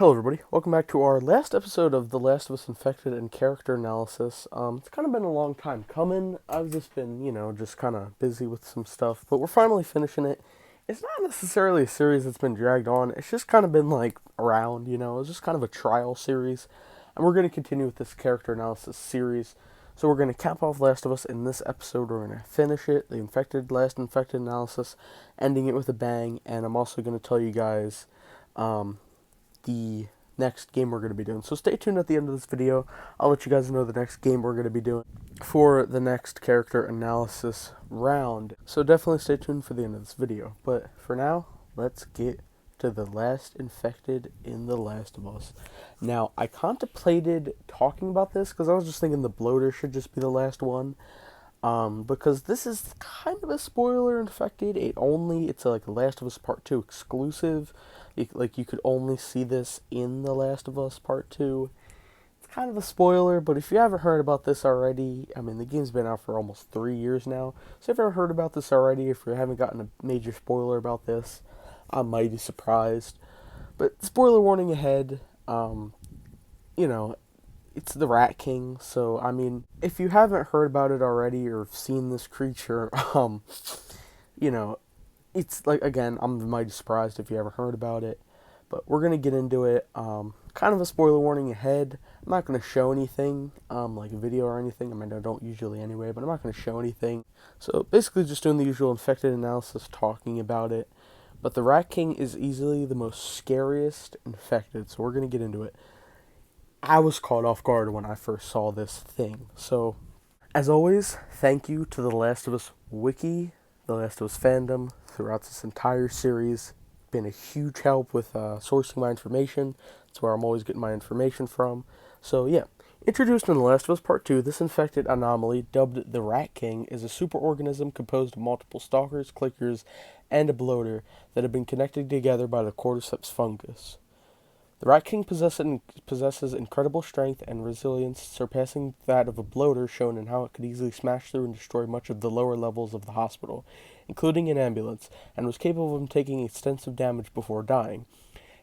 Hello, everybody. Welcome back to our last episode of The Last of Us Infected and Character Analysis. It's kind of been a long time coming. I've just been, just kind of busy with some stuff, but we're finally finishing it. It's not necessarily a series that's been dragged on. It's just kind of been like around, It's just kind of a trial series, and we're going to continue with this character analysis series. So we're going to cap off Last of Us in this episode. We're going to finish it, the last infected analysis, ending it with a bang, and I'm also going to tell you guys. The next game we're going to be doing. So stay tuned at the end of this video. I'll let you guys know the next game we're going to be doing for the next character analysis round. So definitely stay tuned for the end of this video. But for now, let's get to the last infected in The Last of Us. Now, I contemplated talking about this because I was just thinking the bloater should just be the last one. Because this is kind of a spoiler infected. It's like a Last of Us Part 2 exclusive. You could only see this in The Last of Us Part 2. It's kind of a spoiler, but if you haven't heard about this already, the game's been out for almost 3 years now. So if you haven't heard about this already, if you haven't gotten a major spoiler about this, I'm mighty surprised. But spoiler warning ahead, it's the Rat King, so, if you haven't heard about it already or seen this creature, it's like, again, I'm mighty surprised if you ever heard about it, but we're going to get into it. Kind of a spoiler warning ahead. I'm not going to show anything, like a video or anything. I don't usually anyway, but I'm not going to show anything. So basically just doing the usual infected analysis, talking about it. But the Rat King is easily the most scariest infected, so we're going to get into it. I was caught off guard when I first saw this thing. So, as always, thank you to the Last of Us wiki, the Last of Us fandom, throughout this entire series. Been a huge help with sourcing my information. That's where I'm always getting my information from. So, yeah. Introduced in The Last of Us Part 2, this infected anomaly, dubbed the Rat King, is a superorganism composed of multiple stalkers, clickers, and a bloater that have been connected together by the cordyceps fungus. The Rat King possesses incredible strength and resilience, surpassing that of a bloater, shown in how it could easily smash through and destroy much of the lower levels of the hospital, including an ambulance, and was capable of taking extensive damage before dying.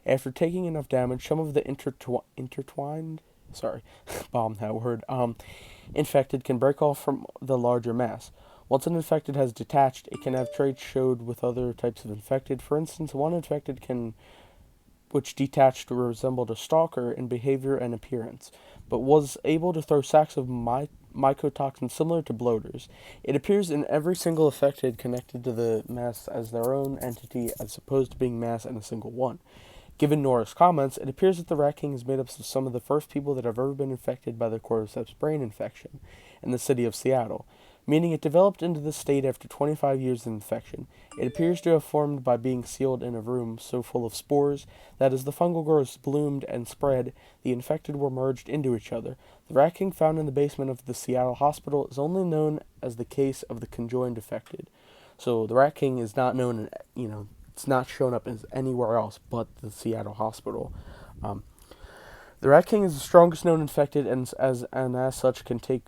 After taking enough damage, some of the infected can break off from the larger mass. Once an infected has detached, it can have traits showed with other types of infected. For instance, one infected which detached resembled a stalker in behavior and appearance, but was able to throw sacks of mycotoxin similar to bloaters. It appears in every single affected connected to the mass as their own entity, as opposed to being mass in a single one. Given Nora's comments, it appears that the Rat King is made up of some of the first people that have ever been infected by the cordyceps brain infection in the city of Seattle, meaning it developed into this state after 25 years of infection. It appears to have formed by being sealed in a room so full of spores that as the fungal growths bloomed and spread, the infected were merged into each other. The Rat King found in the basement of the Seattle hospital is only known as the case of the conjoined affected. So the Rat King is not known, it's not shown up as anywhere else but the Seattle hospital. The Rat King is the strongest known infected and as such can take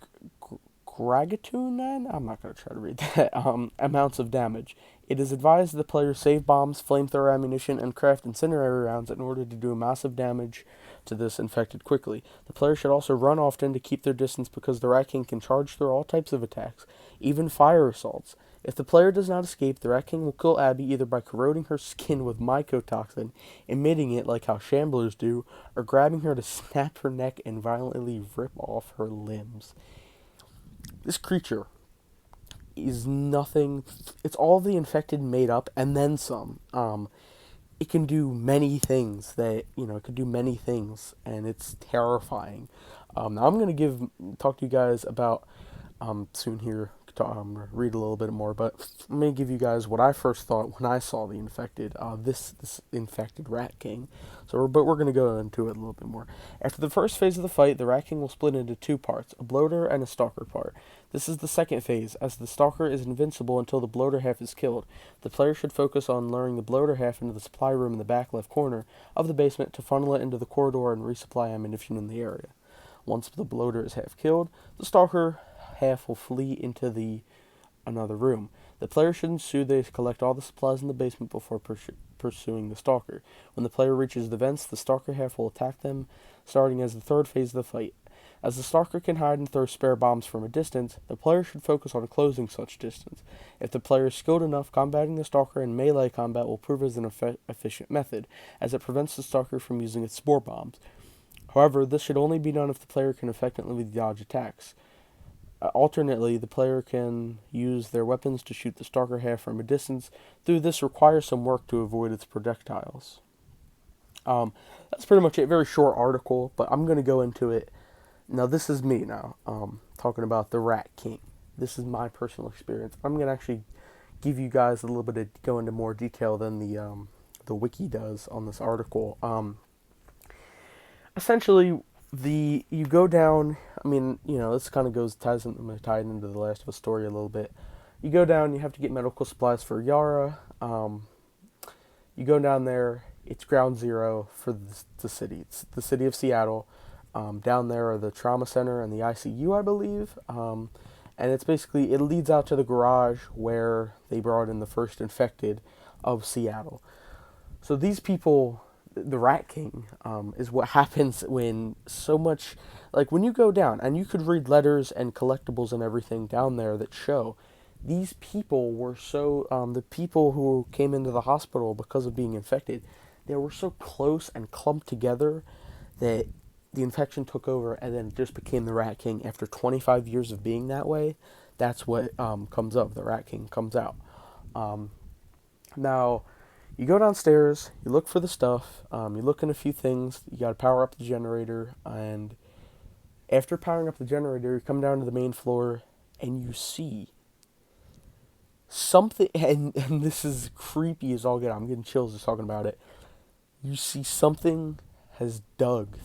Gragatunan? I'm not going to try to read that. Amounts of damage. It is advised the player save bombs, flamethrower ammunition, and craft incendiary rounds in order to do massive damage to this infected quickly. The player should also run often to keep their distance because the Rat King can charge through all types of attacks, even fire assaults. If the player does not escape, the Rat King will kill Abby either by corroding her skin with mycotoxin, emitting it like how shamblers do, or grabbing her to snap her neck and violently rip off her limbs. This creature is nothing. It's all the infected made up and then some. It can do many things it could do many things, and it's terrifying. Now I'm going to talk to you guys about, soon here, read a little bit more, but I'm going to give you guys what I first thought when I saw the infected, this infected Rat King. But we're going to go into it a little bit more. After the first phase of the fight, the Rat King will split into two parts, a bloater and a stalker part. This is the second phase, as the stalker is invincible until the bloater half is killed. The player should focus on luring the bloater half into the supply room in the back left corner of the basement to funnel it into the corridor and resupply ammunition in the area. Once the bloater is half killed, the stalker half will flee into another room. The player should ensure they collect all the supplies in the basement before pursuing the stalker. When the player reaches the vents, the stalker half will attack them, starting as the third phase of the fight. As the stalker can hide and throw spare bombs from a distance, the player should focus on closing such distance. If the player is skilled enough, combating the stalker in melee combat will prove as an efficient method, as it prevents the stalker from using its spore bombs. However, this should only be done if the player can effectively dodge attacks. Alternately, the player can use their weapons to shoot the stalker half from a distance, though this requires some work to avoid its projectiles. That's pretty much it. Very short article, but I'm going to go into it. Now, this is me now, talking about the Rat King. This is my personal experience. I'm going to actually give you guys a little bit of, go into more detail than the wiki does on this article. Essentially, you go down. I mean, this kind of ties into the Last of Us story a little bit. You go down. You have to get medical supplies for Yara. You go down there. It's ground zero for the city. It's the city of Seattle. Down there are the trauma center and the ICU, I believe. And it's basically, it leads out to the garage where they brought in the first infected of Seattle. So these people, the Rat King, is what happens when so much, like when you go down, and you could read letters and collectibles and everything down there that show these people were so, the people who came into the hospital because of being infected, they were so close and clumped together that the infection took over and then it just became the Rat King after 25 years of being that way. That's what comes up. The Rat King comes out. Now, you go downstairs, you look for the stuff, you look in a few things, you gotta power up the generator, and after powering up the generator, you come down to the main floor, and you see something, and this is creepy as all get. I'm getting chills just talking about it. You see something has dug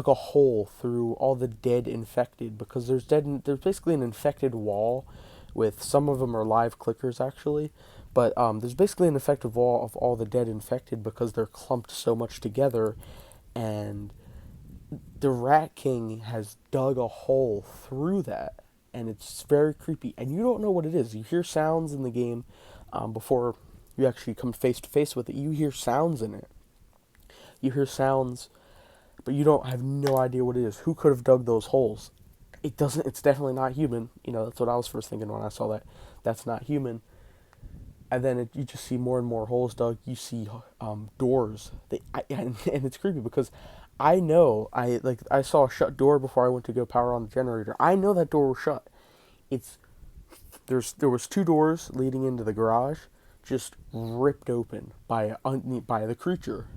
a hole through all the dead infected, because there's basically an infected wall with, some of them are live clickers actually, but there's basically an infected wall of all the dead infected because they're clumped so much together, and the Rat King has dug a hole through that, and it's very creepy, and you don't know what it is. You hear sounds in the game before you actually come face to face with it. You hear sounds in it. You hear sounds, but you have no idea what it is. Who could have dug those holes? It's definitely not human. That's what I was first thinking when I saw that. That's not human. And then you just see more and more holes dug. You see doors. And it's creepy because I know, I saw a shut door before I went to go power on the generator. I know that door was shut. There was two doors leading into the garage, just ripped open by the creature.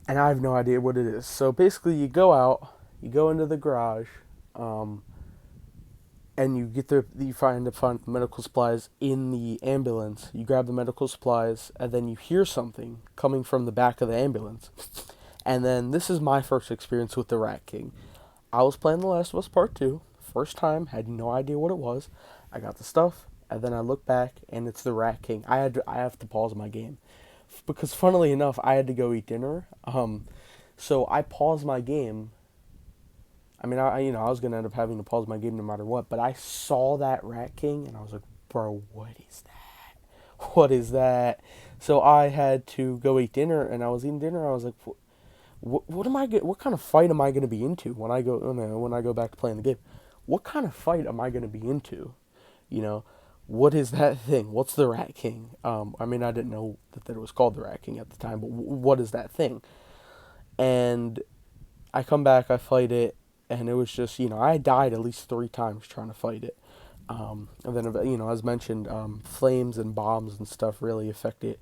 And I have no idea what it is. So basically, you go out, you go into the garage, and you find medical supplies in the ambulance. You grab the medical supplies, and then you hear something coming from the back of the ambulance. And then this is my first experience with the Rat King. I was playing The Last of Us Part 2, first time, had no idea what it was. I got the stuff, and then I look back, and it's the Rat King. I have to pause my game. Because funnily enough, I had to go eat dinner. So I paused my game. I mean, I was gonna end up having to pause my game no matter what. But I saw that Rat King, and I was like, "Bro, what is that? What is that?" So I had to go eat dinner, and I was eating dinner. I was like, "What kind of fight am I gonna be into when I go back to playing the game? What kind of fight am I gonna be into? What is that thing? What's the Rat King?" I mean, I didn't know that it was called the Rat King at the time, but what is that thing? And I come back, I fight it, and it was just, I died at least 3 times trying to fight it. And then, as mentioned, flames and bombs and stuff really affect it.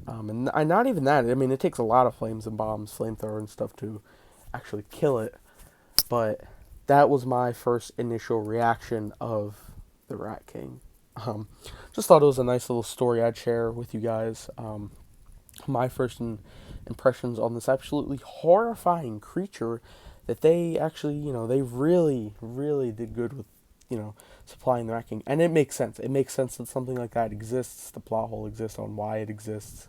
And not even that. I mean, it takes a lot of flames and bombs, flamethrower and stuff to actually kill it. But that was my first initial reaction of the Rat King. Just thought it was a nice little story I'd share with you guys. My first impressions on this absolutely horrifying creature that they actually, they really, really did good with, supplying the Rat King. And it makes sense. It makes sense that something like that exists. The plot hole exists on why it exists.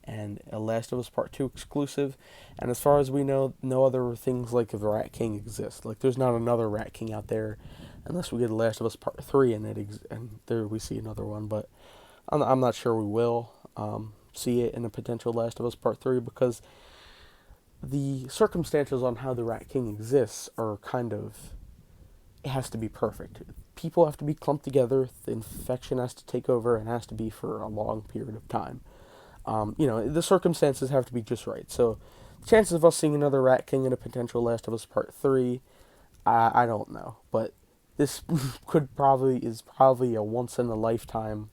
And a Last of Us Part 2 exclusive. And as far as we know, no other things like the Rat King exist. Like, there's not another Rat King out there unless we get The Last of Us Part 3 and there we see another one, but I'm not sure we will see it in a potential Last of Us Part 3 because the circumstances on how the Rat King exists are kind of, it has to be perfect. People have to be clumped together, the infection has to take over, and has to be for a long period of time. The circumstances have to be just right. So, the chances of us seeing another Rat King in a potential Last of Us Part 3, I don't know. But this is probably a once in a lifetime,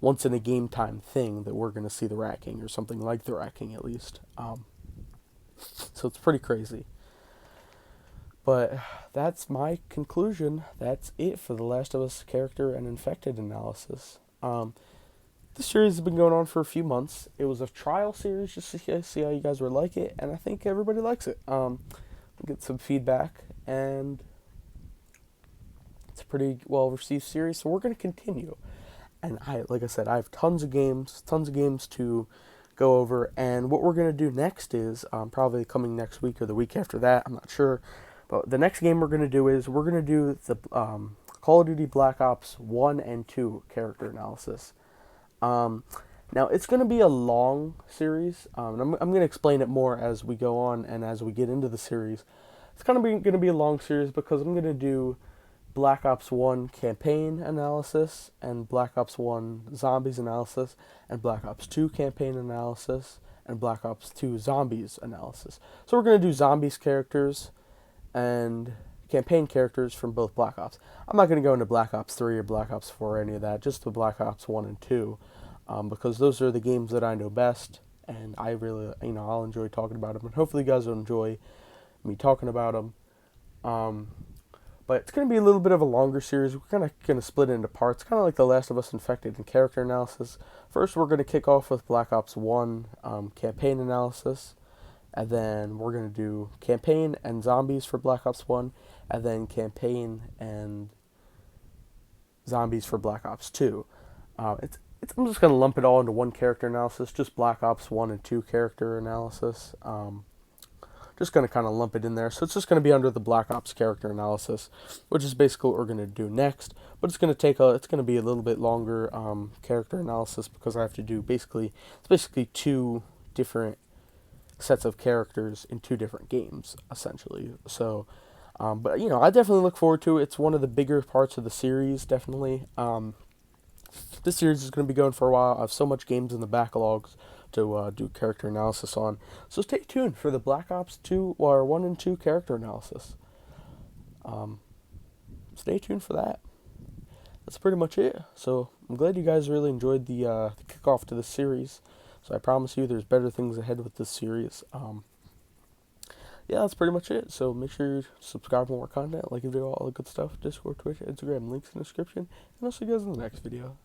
once in a game time thing that we're going to see the Rat King, or something like the Rat King at least. So it's pretty crazy. But that's my conclusion. That's it for The Last of Us character and infected analysis. This series has been going on for a few months. It was a trial series just to see how you guys would like it, and I think everybody likes it. Get some feedback, and it's a pretty well received series, so we're going to continue. And like I said, I have tons of games to go over, and what we're going to do next is probably coming next week or the week after that, I'm not sure. But the next game we're going to do is we're going to do the Call of Duty Black Ops 1 and 2 character analysis. Now, it's going to be a long series, and I'm going to explain it more as we go on and as we get into the series. It's kind of going to be a long series because I'm going to do Black Ops 1 campaign analysis, and Black Ops 1 zombies analysis, and Black Ops 2 campaign analysis, and Black Ops 2 zombies analysis. So we're going to do zombies characters and campaign characters from both Black Ops. I'm not going to go into Black Ops 3 or Black Ops 4 or any of that, just the Black Ops 1 and 2, because those are the games that I know best, and I really, I'll enjoy talking about them, and hopefully you guys will enjoy me talking about them. But it's going to be a little bit of a longer series. We're kind of going to split it into parts, kind of like The Last of Us Infected and character analysis. First, we're going to kick off with Black Ops 1 campaign analysis, and then we're going to do campaign and zombies for Black Ops 1, and then campaign and zombies for Black Ops 2. I'm just going to lump it all into one character analysis, just Black Ops 1 and 2 character analysis. Just going to kind of lump it in there. So it's just going to be under the Black Ops character analysis, which is basically what we're going to do next. But it's going to be a little bit longer character analysis because I have to do it's basically two different sets of characters in two different games, essentially. So, but I definitely look forward to it. It's one of the bigger parts of the series, definitely. This series is going to be going for a while. I have so much games in the backlogs to do character analysis on. So stay tuned for the Black Ops 2 or 1 and 2 character analysis. Stay tuned for that. That's pretty much it. So I'm glad you guys really enjoyed the kickoff to the series. So I promise you there's better things ahead with this series. Yeah, that's pretty much it. So make sure you subscribe for more content, like the video, all the good stuff. Discord, Twitch, Instagram, links in the description. And I'll see you guys in the next video.